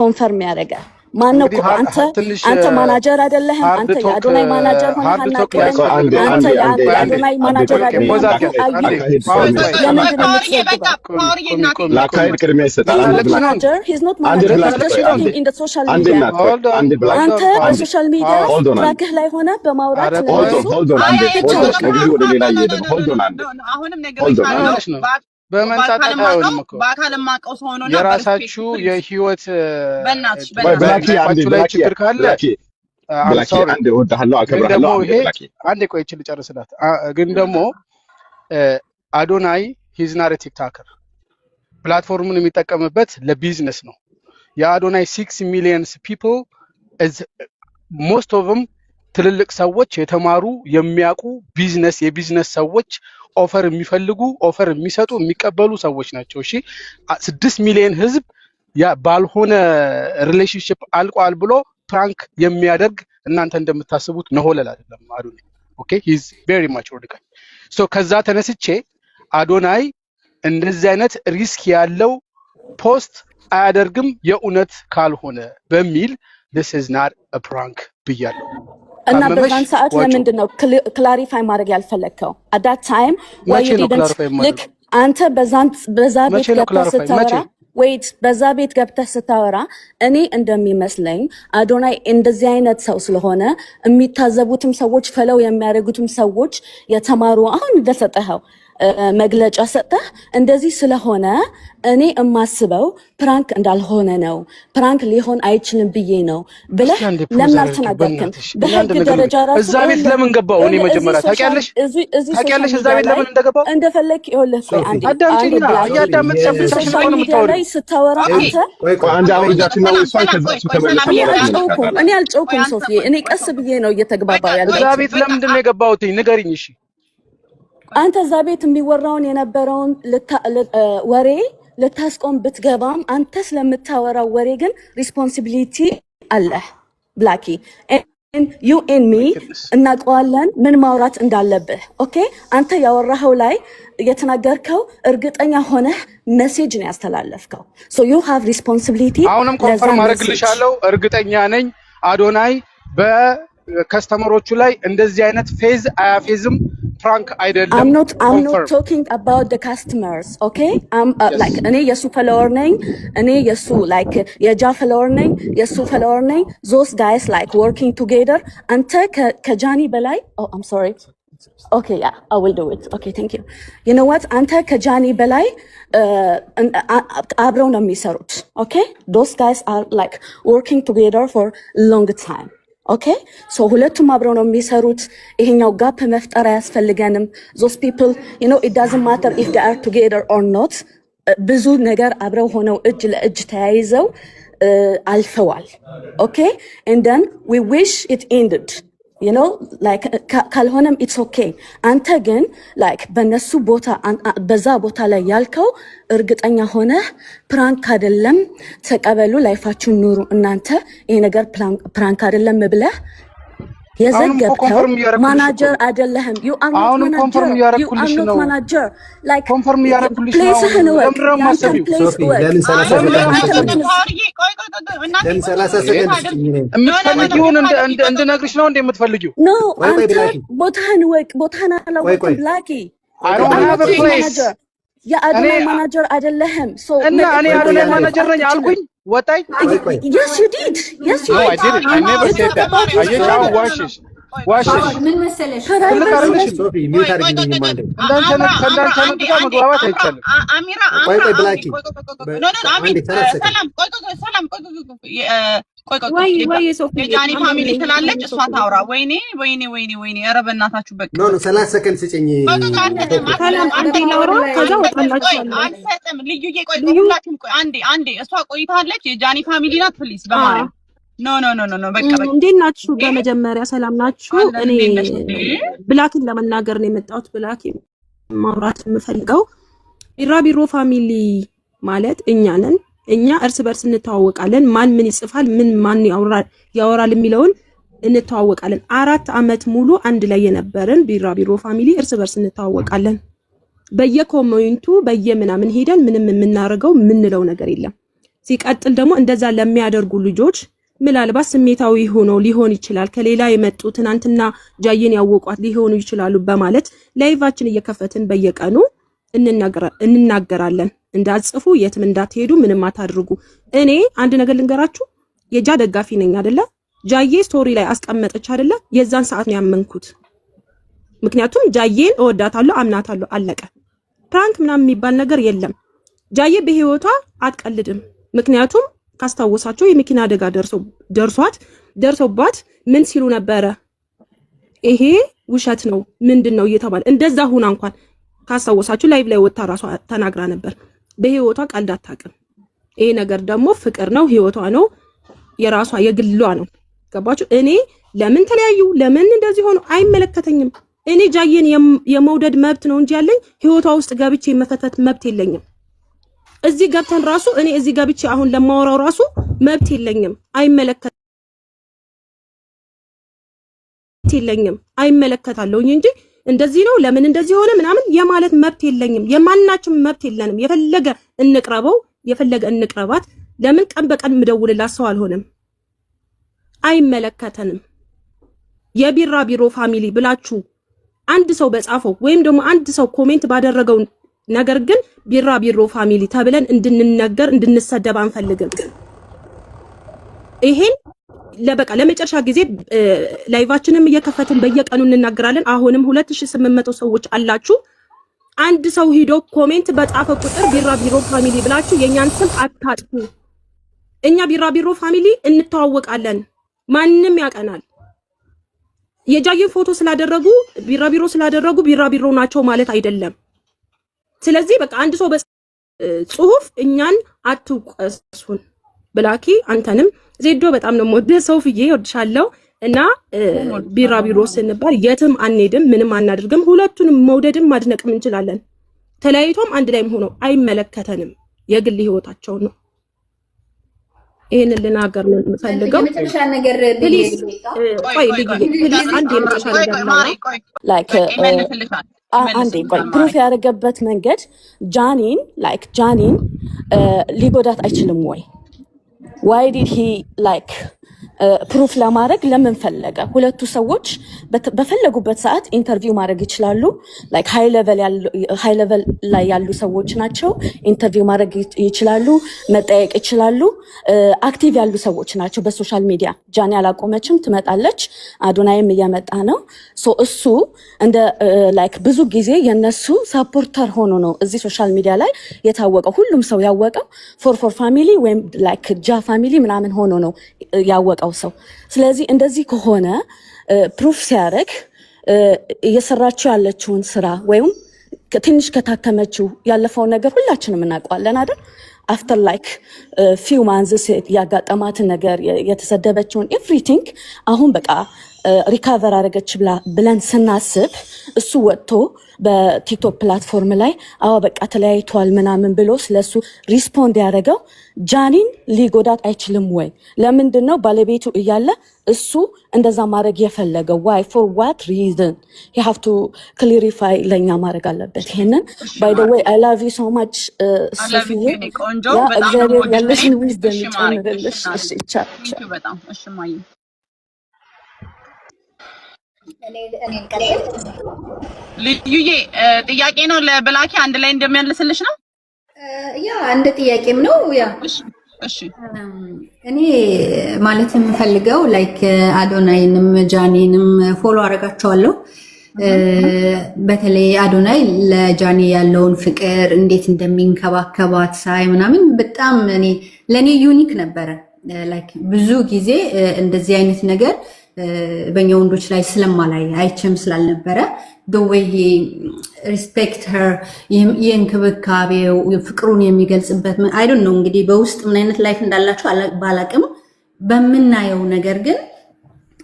ኮንፈርም ያደረገ ማነው? አንተ ማናጀር አይደለህም? አንተ የአዶናይ ማናጀር ሆነህ አንተ የአዶናይ ማናጀር አይደለህም? ለአካሄድ ቅድሚያ ይሰጣል። አንተ በሶሻል ሚዲያ ትራክህ ላይ ሆነ በማውራት ወደ ሌላ እየሄደ ነው። በመንጣጣት አይሆንም እኮ በአካልም ማቀው ሰው ሆኖ ነው። የራሳችሁ የህይወት ብላኪ ችግር ካለ ብላኪ አንድ ወዳለው አከብራለሁ። አንዴ ቆይ እቺ ልጨርስላት። ግን ደግሞ አዶናይ ሂዝ ናት ቲክቶከር ፕላትፎርሙን የሚጠቀምበት ለቢዝነስ ነው። የአዶናይ 6 ሚሊዮን ፒፕል ሞስት ኦፍ them ትልልቅ ሰዎች የተማሩ የሚያውቁ የቢዝነስ ሰዎች ኦፈር የሚፈልጉ ኦፈር የሚሰጡ የሚቀበሉ ሰዎች ናቸው። እሺ 6 ሚሊዮን ህዝብ ባልሆነ ሪሌሽንሺፕ አልቋል ብሎ ፕራንክ የሚያደርግ እናንተ እንደምታስቡት ነሆለል አይደለም አዶናይ። ኦኬ ሂ ኢዝ ቬሪ ማቹርድ ጋይ። ሶ ከዛ ተነስቼ አዶናይ እንደዚህ አይነት ሪስክ ያለው ፖስት አያደርግም የእውነት ካልሆነ በሚል this is not a prank ብያለሁ። እና በዛን ሰዓት ለምንድን ነው ክላሪፋይ ማድረግ ያልፈለከው? at that time why you didn't look አንተ በዛ ቤት ገብተህ ስታወራ በዛ ቤት ገብተህ ስታወራ እኔ እንደሚመስለኝ አዶናይ እንደዚህ አይነት ሰው ስለሆነ የሚታዘቡትም ሰዎች ፈለው የሚያደርጉትም ሰዎች የተማሩ አሁን እንደሰጠኸው መግለጫ ሰጠህ እንደዚህ ስለሆነ እኔ እማስበው ፕራንክ እንዳልሆነ ነው ፕራንክ ሊሆን አይችልም ብዬ ነው ብለህ ለምን አልተናገርክም? በህግ ደረጃ ራሱ እዛ ቤት ለምን ገባው? እኔ መጀመሪያ ታውቂያለሽ እዛ ቤት ለምን እንደገባው እንደፈለክ ይኸውልህ። ቆይ አንዴ አዳምጪና ያዳምጥሽ ነው የምታወሪው ስታወራ አንተ አንድ አውርጃችን ነው እሷን ከዛ እሱ ተመለሰ። እኔ አልጨውኩም ሶፊ፣ እኔ ቀስ ብዬ ነው እየተግባባው ያለው። እዛ ቤት ለምንድን ነው የገባሁት? ንገሪኝ እሺ። አንተ እዛ ቤት የሚወራውን የነበረውን ወሬ ልታስቆም ብትገባም አንተ ስለምታወራው ወሬ ግን ሪስፖንሲቢሊቲ አለ ብላኪ። ዩ ኤንድ ሚ እናውቀዋለን ምን ማውራት እንዳለብህ። ኦኬ አንተ ያወራኸው ላይ የተናገርከው እርግጠኛ ሆነህ ሜሴጅ ነው ያስተላለፍከው። ሶ ዩ ሃቭ ሪስፖንሲቢሊቲ። አሁንም ኮንፈርም አደርግልሻለሁ እርግጠኛ ነኝ አዶናይ በከስተመሮቹ ላይ እንደዚህ አይነት ፌዝ አያፌዝም። Frank አይደለም። I'm not talking about the customers, okay? Like እኔ የሱ follower ነኝ፣ እኔ የሱ like የጃ follower ነኝ፣ የሱ follower ነኝ. Those guys like working together. አንተ ከጃኒ በላይ I'm sorry. Okay, yeah, I will do it. Okay, thank you. You know what? አንተ ከጃኒ በላይ አብረው ነው የሚሰሩት. Okay? Those guys are like working together for long time. ኦኬ ሶ ሁለቱም አብረው ነው የሚሰሩት። ይሄኛው ጋፕ መፍጠር አያስፈልገንም። those people you know it doesn't matter if they are together or not። ብዙ ነገር አብረው ሆነው እጅ ለእጅ ተያይዘው አልፈዋል። ኦኬ and then we wish it ended you know like ካልሆነም it's okay። አንተ ግን like በነሱ ቦታ በዛ ቦታ ላይ ያልከው እርግጠኛ ሆነ ፕራንክ አይደለም ተቀበሉ ላይፋችሁን ኑሩ እናንተ ይሄ ነገር ፕራንክ አይደለም ብለህ የዘገብከው ማናጀር አይደለህም። you are not manager like ኮንፈርም ያረኩልሽ ነው። ለምን ማሰቢው ለምን 30 ሰከንድ የምትፈልጊውን እንድነግርሽ ነው እንደምትፈልጊው? no አንተ ቦታህን አላወቅም ብላኪ። I don't have a place። የአዶናይ ማናጀር አይደለህም። so እና እኔ አዶናይ ማናጀር ነኝ አልኩኝ ወጣይ? yes you did I didn't. I never said that. አየሻው ዋሽሽ ምን መሰለሽ ሶፊ ሚውት አድርጊኝ ማለት እንዳንተ ጋር መግባባት አይቻልም። አሚራ ቆይ ብላኪ ወይ ሶፊ የጃኒ ፋሚሊ ትላለች እሷ ታውራ። ወይኔ ኧረ በእናታችሁ በቃ ኖ 30 ሰከንድ ስጪኝ። አልሰጥም ልዩዬ ቆይ ሁላችሁም ቆይ አንዴ እሷ ቆይታለች። የጃኒ ፋሚሊ ናት ፕሊዝ በማለት ኖ በቃ እንዴት ናችሁ? በመጀመሪያ ሰላም ናችሁ? እኔ ብላኪን ለመናገር ነው የመጣሁት። ብላኪ ማውራት የምፈልገው ቢራቢሮ ፋሚሊ ማለት እኛ ነን። እኛ እርስ በርስ እንተዋወቃለን። ማን ምን ይጽፋል ማን ያወራል የሚለውን እንተዋወቃለን። 4 አመት ሙሉ አንድ ላይ የነበረን ቢራቢሮ ፋሚሊ እርስ በርስ እንተዋወቃለን። በየኮሜንቱ በየምናምን ሄደን ምንም የምናረገው ምንለው ነገር የለም። ሲቀጥል ደግሞ እንደዛ ለሚያደርጉ ልጆች ምናልባት ስሜታዊ ሆኖ ሊሆን ይችላል ከሌላ የመጡ ትናንትና ጃዬን ያወቋት ሊሆኑ ይችላሉ በማለት ላይቫችን እየከፈትን በየቀኑ እንናገራለን። እንዳጽፉ የትም እንዳትሄዱ ምንም አታድርጉ። እኔ አንድ ነገር ልንገራችሁ የጃ ደጋፊ ነኝ አይደለ? ጃዬ ስቶሪ ላይ አስቀመጠች አይደለ? የዛን ሰዓት ነው ያመንኩት። ምክንያቱም ጃዬን እወዳታለሁ አምናታለሁ አለቀ። ፕራንክ ምናምን የሚባል ነገር የለም። ጃዬ በህይወቷ አትቀልድም። ምክንያቱም ካስታወሳቸው የመኪና አደጋ ደርሶባት ምን ሲሉ ነበረ? ይሄ ውሸት ነው ምንድነው እየተባለ እንደዛ ሁና እንኳን ካስታወሳችሁ ላይቭ ላይ ወጣ ራሷ ተናግራ ነበር። በህይወቷ ቀልድ አታውቅም። ይሄ ነገር ደግሞ ፍቅር ነው፣ ህይወቷ ነው፣ የራሷ የግሏ ነው። ገባችሁ? እኔ ለምን ተለያዩ ለምን እንደዚህ ሆኖ አይመለከተኝም። እኔ ጃዬን የመውደድ መብት ነው እንጂ ያለኝ ህይወቷ ውስጥ ገብቼ መፈተት መብት የለኝም። እዚህ ገብተን ራሱ እኔ እዚህ ገብቼ አሁን ለማወራው ራሱ መብት የለኝም። አይመለከታለሁኝ እንጂ እንደዚህ ነው ለምን እንደዚህ ሆነ ምናምን የማለት መብት የለኝም። የማናችም መብት የለንም። የፈለገ እንቅረበው የፈለገ እንቅረባት። ለምን ቀን በቀን ምደውልላት ሰው አልሆነም። አይመለከተንም። የቢራቢሮ ፋሚሊ ብላችሁ አንድ ሰው በጻፈው ወይም ደግሞ አንድ ሰው ኮሜንት ባደረገው ነገር ግን ቢራቢሮ ፋሚሊ ተብለን እንድንነገር እንድንሰደብ አንፈልግም። ይሄን ለበቃ ለመጨረሻ ጊዜ ላይቫችንም እየከፈትን በየቀኑ እንናገራለን። አሁንም 2800 ሰዎች አላችሁ። አንድ ሰው ሂዶ ኮሜንት በጻፈ ቁጥር ቢራቢሮ ፋሚሊ ብላችሁ የኛን ስም አታጥፉ። እኛ ቢራቢሮ ፋሚሊ እንተዋወቃለን። ማንም ያቀናል። የጃዬን ፎቶ ስላደረጉ ቢራቢሮ ስላደረጉ ቢራቢሮ ናቸው ማለት አይደለም። ስለዚህ በቃ አንድ ሰው በጽሁፍ እኛን አትውቀሱን። ብላኪ አንተንም ዜዶ በጣም ነው ወደ ሰውፍዬ ወድሻለሁ እና ቢራቢሮ ስንባል የትም አንሄድም ምንም አናደርግም። ሁለቱንም መውደድም ማድነቅም እንችላለን። ተለያይቶም አንድ ላይም ሆነው አይመለከተንም። የግል ህይወታቸው ነው። ይሄን ልናገር ነው የምፈልገው። የመጨረሻ ነገር ፕሊዝ ቆይ ፕሊዝ አንድ የመጨረሻ ነገር ላይክ አንዴ ቆይ ፕሩፍ ያደረገበት መንገድ ጃኒን ሊጎዳት አይችልም ወይ? why did he like ፕሩፍ ለማድረግ ለምን ፈለገ? ሁለቱ ሰዎች በፈለጉበት ሰዓት ኢንተርቪው ማድረግ ይችላሉ። ላይክ ሃይ ሌቨል ላይ ያሉ ሰዎች ናቸው። ኢንተርቪው ማድረግ ይችላሉ፣ መጠየቅ ይችላሉ። አክቲቭ ያሉ ሰዎች ናቸው በሶሻል ሚዲያ። ጃኒ አላቆመችም፣ ትመጣለች። አዶናይም እየመጣ ነው። ሶ እሱ እንደ ላይክ ብዙ ጊዜ የነሱ ሰፖርተር ሆኖ ነው እዚህ ሶሻል ሚዲያ ላይ የታወቀው። ሁሉም ሰው ያወቀው ፎር ፋሚሊ ወይም ላይክ ጃ ፋሚሊ ምናምን ሆኖ ነው ያወቀው ሰው። ስለዚህ እንደዚህ ከሆነ ፕሩፍ ሲያደርግ እየሰራችው ያለችውን ስራ ወይም ትንሽ ከታከመችው ያለፈውን ነገር ሁላችንም እናውቀዋለን አይደል? አፍተር ላይክ ፊው ማንዝስ ያጋጠማትን ነገር የተሰደበችውን ኤቭሪቲንግ አሁን በቃ ሪካቨር አደረገች ብለን ስናስብ እሱ ወጥቶ በቲክቶክ ፕላትፎርም ላይ አዎ በቃ ተለያይቷል ምናምን ብሎ ስለሱ ሪስፖንድ ያደረገው ጃኒን ሊጎዳት አይችልም ወይ? ለምንድን ነው ባለቤቱ እያለ እሱ እንደዛ ማድረግ የፈለገው? ዋይ ፎር ዋት ሪዝን ዩ ሃቭ ቱ ክሊሪፋይ ለኛ ማድረግ አለበት። ይሄንን ባይ ዘ ዌይ አይ ላቭ ዩ ሶ ማች ሶፊዬ። እግዚአብሔር ያለሽን ዊዝደም ይጨምርልሽ። እሺ ቻው በጣም እሺ ማይ ልዩዬ ጥያቄ ነው ለብላኪ አንድ ላይ እንደሚያልስልሽ ነው። ያ አንድ ጥያቄም ነው። ያ እሺ እኔ ማለት የምፈልገው ላይክ አዶናይንም ጃኒንም ፎሎ አደርጋቸዋለሁ። በተለይ አዶናይ ለጃኒ ያለውን ፍቅር እንዴት እንደሚንከባከባት ሳይ ምናምን በጣም ለኔ ዩኒክ ነበረ። ላይክ ብዙ ጊዜ እንደዚህ አይነት ነገር በእኛ ወንዶች ላይ ስለማላይ አይቼም ስላልነበረ the way he respect her የእንክብካቤው ፍቅሩን የሚገልጽበት I don't know እንግዲህ በውስጥ ምን አይነት ላይፍ እንዳላችሁ ባላቅም በመናየው ነገር ግን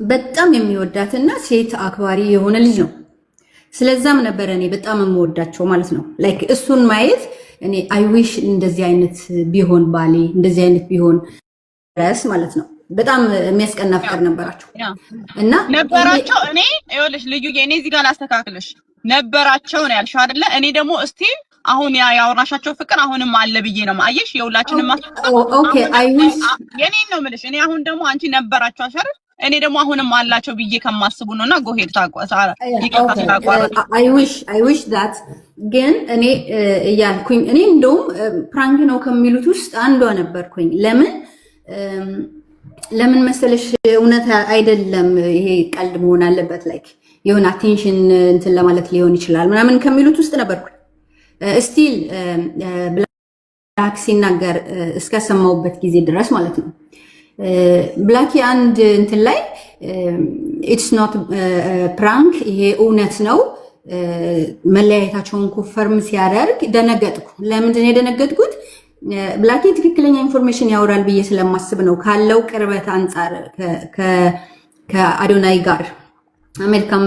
በጣም የሚወዳትና ሴት አክባሪ የሆነ ልጅ ነው። ስለዛም ነበር እኔ በጣም የምወዳቸው ማለት ነው። ላይክ እሱን ማየት እኔ I wish እንደዚህ አይነት ቢሆን ባሌ እንደዚህ አይነት ቢሆን ራስ ማለት ነው። በጣም የሚያስቀና ፍቅር ነበራቸው እና ነበራቸው። እኔ ይኸውልሽ ልዩ እኔ እዚህ ጋር ላስተካክልሽ ነበራቸው ነው ያልሽው አይደለ? እኔ ደግሞ እስቲ አሁን ያወራሻቸው ፍቅር አሁንም አለ ብዬ ነው ማየሽ የሁላችንም ኦኬ አይ ዊሽ የኔን ነው የምልሽ እኔ አሁን ደግሞ አንቺ ነበራችሁ አይደል እኔ ደግሞ አሁንም አላቸው ብዬ ከማስቡ ነውና ጎሄድ ታቋሳራ አይ ዊሽ ዳት ግን እኔ እያልኩኝ እኔ እንደውም ፕራንክ ነው ከሚሉት ውስጥ አንዷ ነበርኩኝ ለምን መሰለሽ እውነት አይደለም ይሄ ቀልድ መሆን አለበት ላይክ የሆነ አቴንሽን እንትን ለማለት ሊሆን ይችላል ምናምን ከሚሉት ውስጥ ነበርኩኝ ስቲል ብላክ ሲናገር እስከሰማውበት ጊዜ ድረስ ማለት ነው ብላኪ አንድ እንትን ላይ ኢትስ ኖት ፕራንክ ይሄ እውነት ነው መለያየታቸውን ኮንፈርም ሲያደርግ ደነገጥኩ ለምንድን ነው የደነገጥኩት ብላኪ ትክክለኛ ኢንፎርሜሽን ያወራል ብዬ ስለማስብ ነው ካለው ቅርበት አንፃር ከአዶናይ ጋር አሜሪካም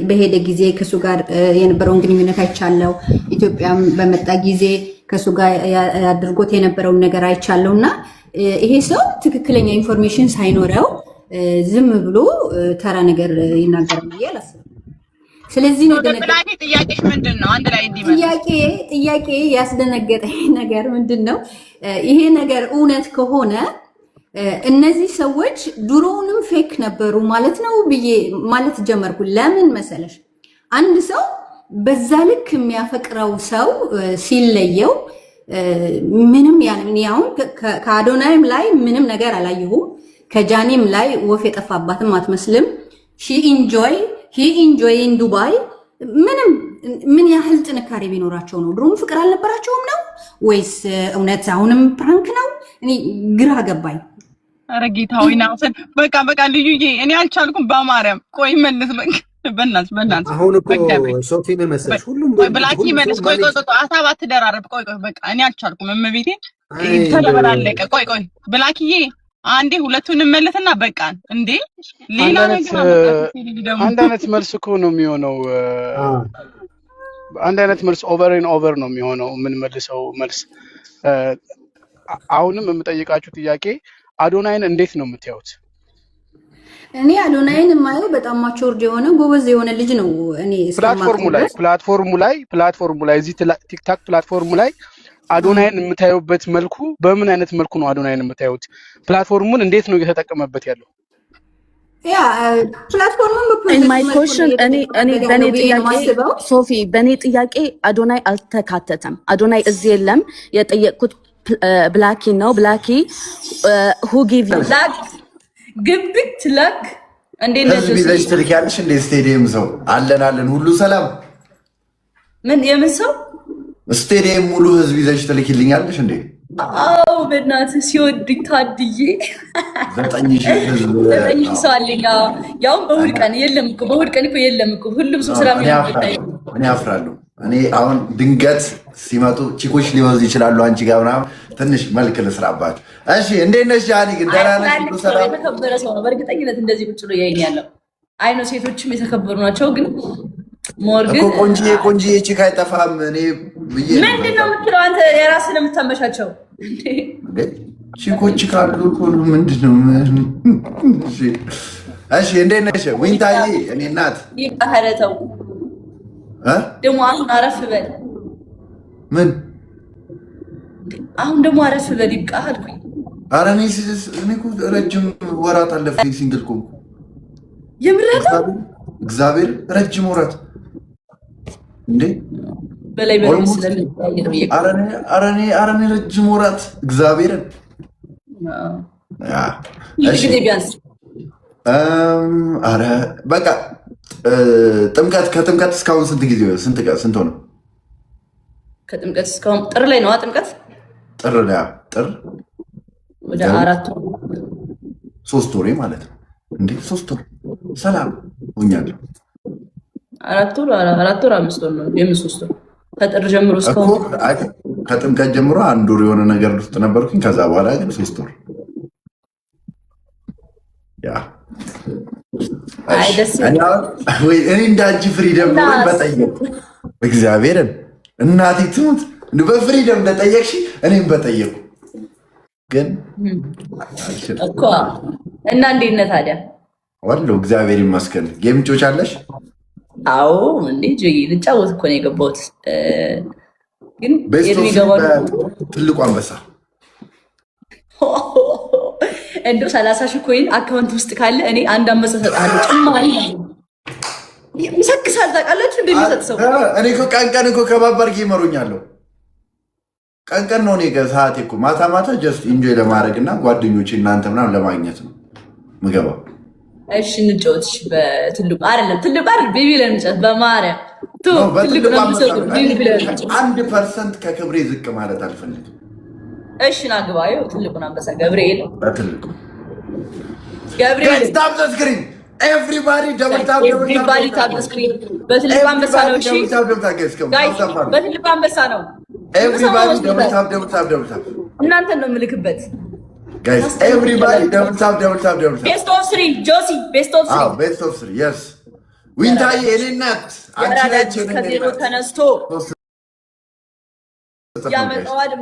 በሄደ ጊዜ ከሱ ጋር የነበረውን ግንኙነት አይቻለው ኢትዮጵያም በመጣ ጊዜ ከሱ ጋር ያድርጎት የነበረውን ነገር አይቻለውና ይሄ ሰው ትክክለኛ ኢንፎርሜሽን ሳይኖረው ዝም ብሎ ተራ ነገር ይናገራል ብዬ አላስብም ስለዚህ ነው ብላኪ ጥያቄሽ ምንድነው አንድ ላይ እንዲመጣ ጥያቄ ያስደነገጠኝ ነገር ምንድነው ይሄ ነገር እውነት ከሆነ እነዚህ ሰዎች ድሮውንም ፌክ ነበሩ ማለት ነው ብዬ ማለት ጀመርኩ ለምን መሰለሽ አንድ ሰው በዛ ልክ የሚያፈቅረው ሰው ሲለየው ምንም ያው ከአዶናይም ላይ ምንም ነገር አላየሁም ከጃኒም ላይ ወፍ የጠፋባትም አትመስልም ሂ ኢንጆይ ኢን ዱባይ ምን ያህል ጥንካሬ ቢኖራቸው ነው ድሮም ፍቅር አልነበራቸውም ነው ወይስ እውነት አሁንም ፕራንክ ነው እኔ ግራ ገባኝ አረጋታው ይናውሰን በቃ ልዩዬ እኔ አልቻልኩም በማርያም ቆይ መልስ በእናትህ አሁን እኮ ሶፊ ምን መሰለሽ ሁሉም ብላኪ መልስ ቆይ አሳብ አትደራረብ ቆይ በቃ እኔ አልቻልኩም እመቤቴ ተደበላለቀ ቆይ ብላኪዬ አንዴ ሁለቱንም መልስና በቃን እንዴ ሌላ ነገር አንድ አይነት መልስ እኮ ነው የሚሆነው አንድ አይነት መልስ ኦቨር ነው የሚሆነው ምን መልሰው መልስ አሁንም የምጠይቃችሁ ጥያቄ አዶናይን እንዴት ነው የምታዩት እኔ አዶናይን የማየው በጣም ማቹርድ የሆነ ጎበዝ የሆነ ልጅ ነው እኔ ፕላትፎርሙ ላይ እዚህ ቲክታክ ፕላትፎርሙ ላይ አዶናይን የምታዩበት መልኩ በምን አይነት መልኩ ነው አዶናይን የምታዩት ፕላትፎርሙን እንዴት ነው እየተጠቀመበት ያለው ያ ፕላትፎርሙን my question እኔ በኔ ጥያቄ ሶፊ በኔ ጥያቄ አዶናይ አልተካተተም አዶናይ እዚህ የለም የጠየቅኩት ብላኪ ነው ብላኪ who give you ግብት ለክ እንዴ ነው እዚህ ትልኪያለሽ እንደ ስቴዲየም ሰው አለን ሁሉ ሰላም ምን የምሰው ስቴዲየም ሙሉ ህዝብ ይዘሽ ትልኪልኛለሽ እንዴ አው በእናትህ ሲወድ ታድዬ 9000 ህዝብ 9000 ሰው አለኛ ያው በእሑድ ቀን የለም እኮ የለም እኮ ሁሉም ሰው ስራ ምን ያፈታኝ እኔ አፍራለሁ እኔ አሁን ድንገት ሲመጡ ቺኮች ሊወዝ ይችላሉ አንቺ ጋር ምናምን ትንሽ መልክ ልስራባችሁ እሺ እንዴት ነሽ ጃኒ ግን ደህና ነሽ ሁሉ ሰላም የተከበረ ሰው ነው በእርግጠኝነት እንደዚህ ቁጭ ብሎ ያየኝ ያለው አይ ነው ሴቶችም የተከበሩ ናቸው ግን ሞርግን እኮ ቆንጂዬ ቺካ አይጠፋም እኔ ብዬ ምንድነው የምትለው አንተ የራስህን የምታመሻቸው ቺኮች ካሉ ሁሉ ምንድነው እሺ እንዴት ነሽ ዊንታዬ እኔ እናት ይባህረተው ደግሞ አሁን አረፍ በል ምን አሁን ደግሞ አረፍ በል ይብቃህ አልኩኝ ኧረ እኔ እኮ ረጅም ወራት አለፈኝ ሲንግል ኮንኩ የምረታ እግዚአብሔር ረጅም ወራት እንዴ በላይ ስለምን አረኔ ረጅም ወራት እግዚአብሔርን እሺ ቢያንስ አረ በቃ ከጥምቀት እስካሁን ስንት ሆነ ከጥምቀት እስካሁን ጥር ላይ ነው ጥምቀት ጥር ወደ 4 3 ወር ማለት ነው እንዴ 3 ወር ሰላም ሆኛለሁ 4 ወር 5 ወር ነው የምስስቱ ከጥር ጀምሮ እስካሁን ከጥምቀት ጀምሮ 1 ወር የሆነ ነገር ውስጥ ነበርኩኝ ከዛ በኋላ ግን 3 ወር ያ እኔ እንዳንቺ ፍሪደም ነው በጠየቅ እግዚአብሔርን እናቴ ትሙት በፍሪደም እንደጠየቅሽ እኔም በጠየቁ ግን እኮ እና እንዴት ነህ ታዲያ ዋለው እግዚአብሔር ይመስገን ጌም ጮቻለሽ አዎ እንዴ ጆይ ልጫወት እኮ ነው የገባሁት ግን የሚገባው ትልቁ አንበሳ እንደው 30 ሺህ ኮይን አካውንት ውስጥ ካለ እኔ አንድ አንበሳ ሰጣለሁ። ጭማሪ ይሰክሳል። ታውቃላችሁ እንደሚሰጥ ሰው እኔ እኮ ቀን እኮ ከባባር ይመሩኛለሁ። ቀን ነው እኔ ሰዓት እኮ ማታ ጀስት ኢንጆይ ለማድረግ እና ጓደኞቼ እናንተ ምናምን ለማግኘት ነው ምገባው። እሺ እንጫወትሽ በትልቁ አይደለም ቤቢ ለምጫት በማርያም ትልቁ ነው የሚሰጠው። ቤቢ ለምጫት 1% ከክብሬ ዝቅ ማለት አልፈልግም። እሺ ናግባዩ ትልቁን አንበሳ ገብርኤል ስታፕ ዘ ስክሪን ኤቭሪባዲ ደብል ታፕ ስክሪን በትልቁ አንበሳ ነው። እሺ ጋይስ በትልቁ አንበሳ ነው። ኤቭሪባዲ ደብል ታፕ እናንተን ነው የምልክበት guys everybody double tap best of 3 ጆሲ best of 3 best of 3 yes ዊንታይ የኔናት አንቺ ነች ከዜሮ ተነስቶ ያመጣዋል።